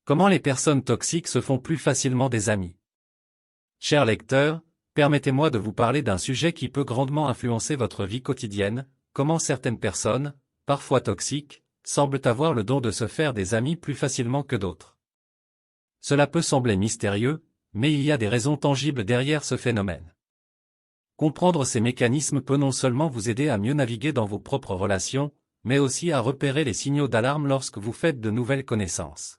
Comment les personnes toxiques se font plus facilement des amis? Chers lecteurs, permettez-moi de vous parler d'un sujet qui peut grandement influencer votre vie quotidienne, comment certaines personnes, parfois toxiques, semblent avoir le don de se faire des amis plus facilement que d'autres. Cela peut sembler mystérieux, mais il y a des raisons tangibles derrière ce phénomène. Comprendre ces mécanismes peut non seulement vous aider à mieux naviguer dans vos propres relations, mais aussi à repérer les signaux d'alarme lorsque vous faites de nouvelles connaissances.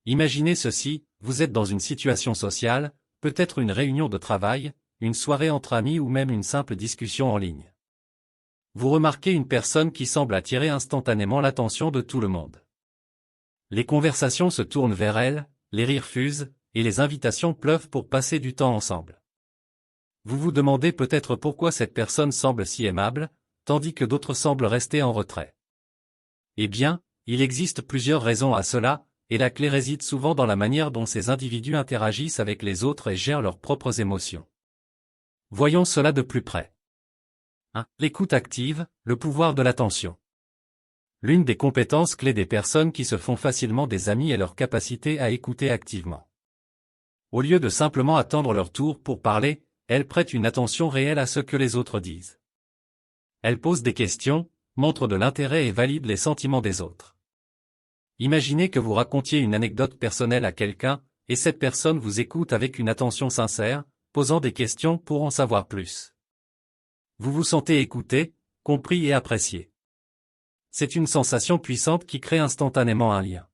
Imaginez ceci, vous êtes dans une situation sociale, peut-être une réunion de travail, une soirée entre amis ou même une simple discussion en ligne. Vous remarquez une personne qui semble attirer instantanément l'attention de tout le monde. Les conversations se tournent vers elle, les rires fusent, et les invitations pleuvent pour passer du temps ensemble. Vous vous demandez peut-être pourquoi cette personne semble si aimable, tandis que d'autres semblent rester en retrait. Eh bien, il existe plusieurs raisons à cela, et la clé réside souvent dans la manière dont ces individus interagissent avec les autres et gèrent leurs propres émotions. Voyons cela de plus près. 1. L'écoute active, le pouvoir de l'attention. L'une des compétences clés des personnes qui se font facilement des amis est leur capacité à écouter activement. Au lieu de simplement attendre leur tour pour parler, elles prêtent une attention réelle à ce que les autres disent. Elles posent des questions, montrent de l'intérêt et valident les sentiments des autres. Imaginez que vous racontiez une anecdote personnelle à quelqu'un, et cette personne vous écoute avec une attention sincère, posant des questions pour en savoir plus. Vous vous sentez écouté, compris et apprécié. C'est une sensation puissante qui crée instantanément un lien.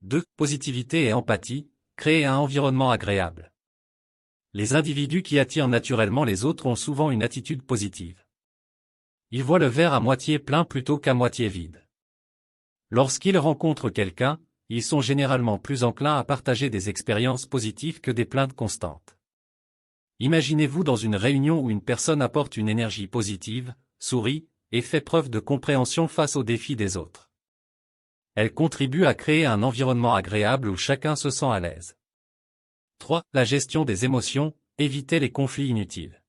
2. Positivité et empathie, créer un environnement agréable. Les individus qui attirent naturellement les autres ont souvent une attitude positive. Ils voient le verre à moitié plein plutôt qu'à moitié vide. Lorsqu'ils rencontrent quelqu'un, ils sont généralement plus enclins à partager des expériences positives que des plaintes constantes. Imaginez-vous dans une réunion où une personne apporte une énergie positive, sourit, et fait preuve de compréhension face aux défis des autres. Elle contribue à créer un environnement agréable où chacun se sent à l'aise. 3. La gestion des émotions, éviter les conflits inutiles.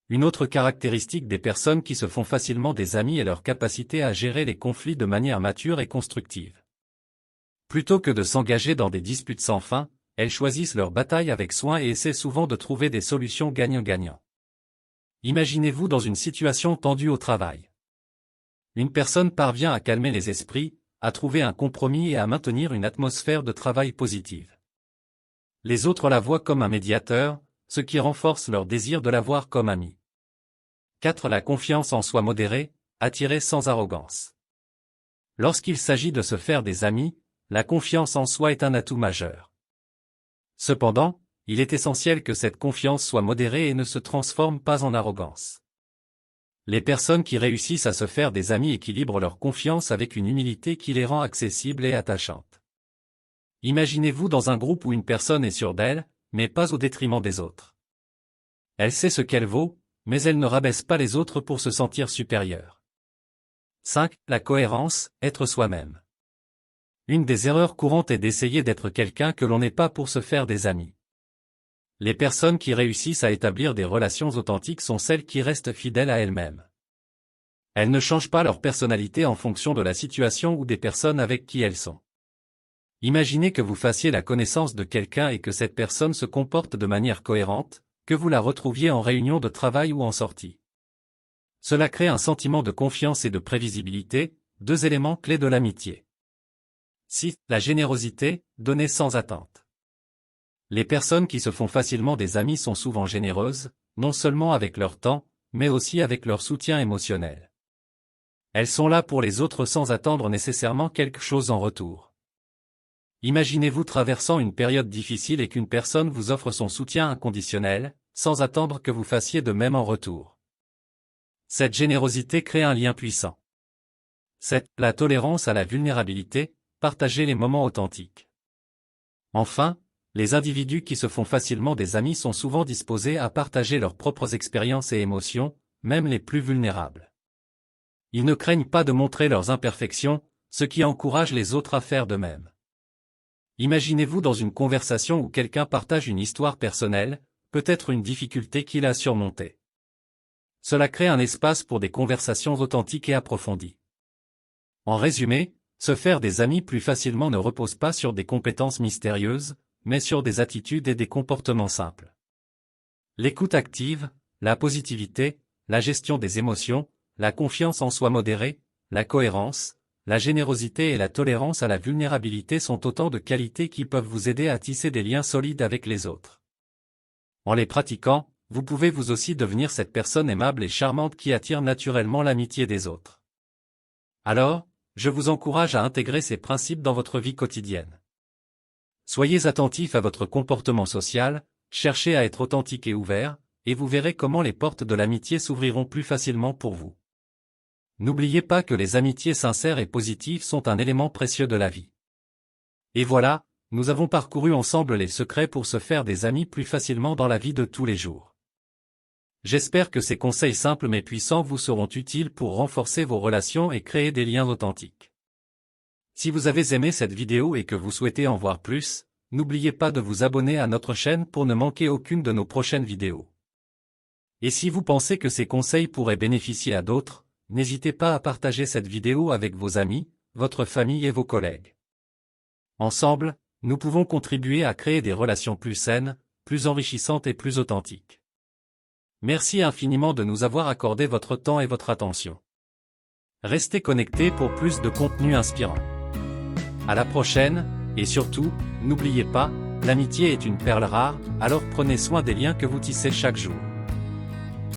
Une autre caractéristique des personnes qui se font facilement des amis est leur capacité à gérer les conflits de manière mature et constructive. Plutôt que de s'engager dans des disputes sans fin, elles choisissent leur bataille avec soin et essaient souvent de trouver des solutions gagnant-gagnant. Imaginez-vous dans une situation tendue au travail. Une personne parvient à calmer les esprits, à trouver un compromis et à maintenir une atmosphère de travail positive. Les autres la voient comme un médiateur, ce qui renforce leur désir de la voir comme amie. 4. La confiance en soi modérée, attirée sans arrogance. Lorsqu'il s'agit de se faire des amis, la confiance en soi est un atout majeur. Cependant, il est essentiel que cette confiance soit modérée et ne se transforme pas en arrogance. Les personnes qui réussissent à se faire des amis équilibrent leur confiance avec une humilité qui les rend accessibles et attachantes. Imaginez-vous dans un groupe où une personne est sûre d'elle, mais pas au détriment des autres. Elle sait ce qu'elle vaut, mais elle ne rabaisse pas les autres pour se sentir supérieure. 5. La cohérence, être soi-même. Une des erreurs courantes est d'essayer d'être quelqu'un que l'on n'est pas pour se faire des amis. Les personnes qui réussissent à établir des relations authentiques sont celles qui restent fidèles à elles-mêmes. Elles ne changent pas leur personnalité en fonction de la situation ou des personnes avec qui elles sont. Imaginez que vous fassiez la connaissance de quelqu'un et que cette personne se comporte de manière cohérente, que vous la retrouviez en réunion de travail ou en sortie. Cela crée un sentiment de confiance et de prévisibilité, deux éléments clés de l'amitié. 6. La générosité, donner sans attente. Les personnes qui se font facilement des amis sont souvent généreuses, non seulement avec leur temps, mais aussi avec leur soutien émotionnel. Elles sont là pour les autres sans attendre nécessairement quelque chose en retour. Imaginez-vous traversant une période difficile et qu'une personne vous offre son soutien inconditionnel, sans attendre que vous fassiez de même en retour. Cette générosité crée un lien puissant. 7. La tolérance à la vulnérabilité, partager les moments authentiques. Enfin, les individus qui se font facilement des amis sont souvent disposés à partager leurs propres expériences et émotions, même les plus vulnérables. Ils ne craignent pas de montrer leurs imperfections, ce qui encourage les autres à faire de même. Imaginez-vous dans une conversation où quelqu'un partage une histoire personnelle, peut-être une difficulté qu'il a surmontée. Cela crée un espace pour des conversations authentiques et approfondies. En résumé, Se faire des amis plus facilement ne repose pas sur des compétences mystérieuses, mais sur des attitudes et des comportements simples. L'écoute active, la positivité, la gestion des émotions, la confiance en soi modérée, la cohérence, la générosité et la tolérance à la vulnérabilité sont autant de qualités qui peuvent vous aider à tisser des liens solides avec les autres. En les pratiquant, vous pouvez vous aussi devenir cette personne aimable et charmante qui attire naturellement l'amitié des autres. Alors, je vous encourage à intégrer ces principes dans votre vie quotidienne. Soyez attentif à votre comportement social, cherchez à être authentique et ouvert, et vous verrez comment les portes de l'amitié s'ouvriront plus facilement pour vous. N'oubliez pas que les amitiés sincères et positives sont un élément précieux de la vie. Et voilà, nous avons parcouru ensemble les secrets pour se faire des amis plus facilement dans la vie de tous les jours. J'espère que ces conseils simples mais puissants vous seront utiles pour renforcer vos relations et créer des liens authentiques. Si vous avez aimé cette vidéo et que vous souhaitez en voir plus, n'oubliez pas de vous abonner à notre chaîne pour ne manquer aucune de nos prochaines vidéos. Et si vous pensez que ces conseils pourraient bénéficier à d'autres, n'hésitez pas à partager cette vidéo avec vos amis, votre famille et vos collègues. Ensemble, nous pouvons contribuer à créer des relations plus saines, plus enrichissantes et plus authentiques. Merci infiniment de nous avoir accordé votre temps et votre attention. Restez connectés pour plus de contenu inspirant. À la prochaine, et surtout, n'oubliez pas, l'amitié est une perle rare, alors prenez soin des liens que vous tissez chaque jour.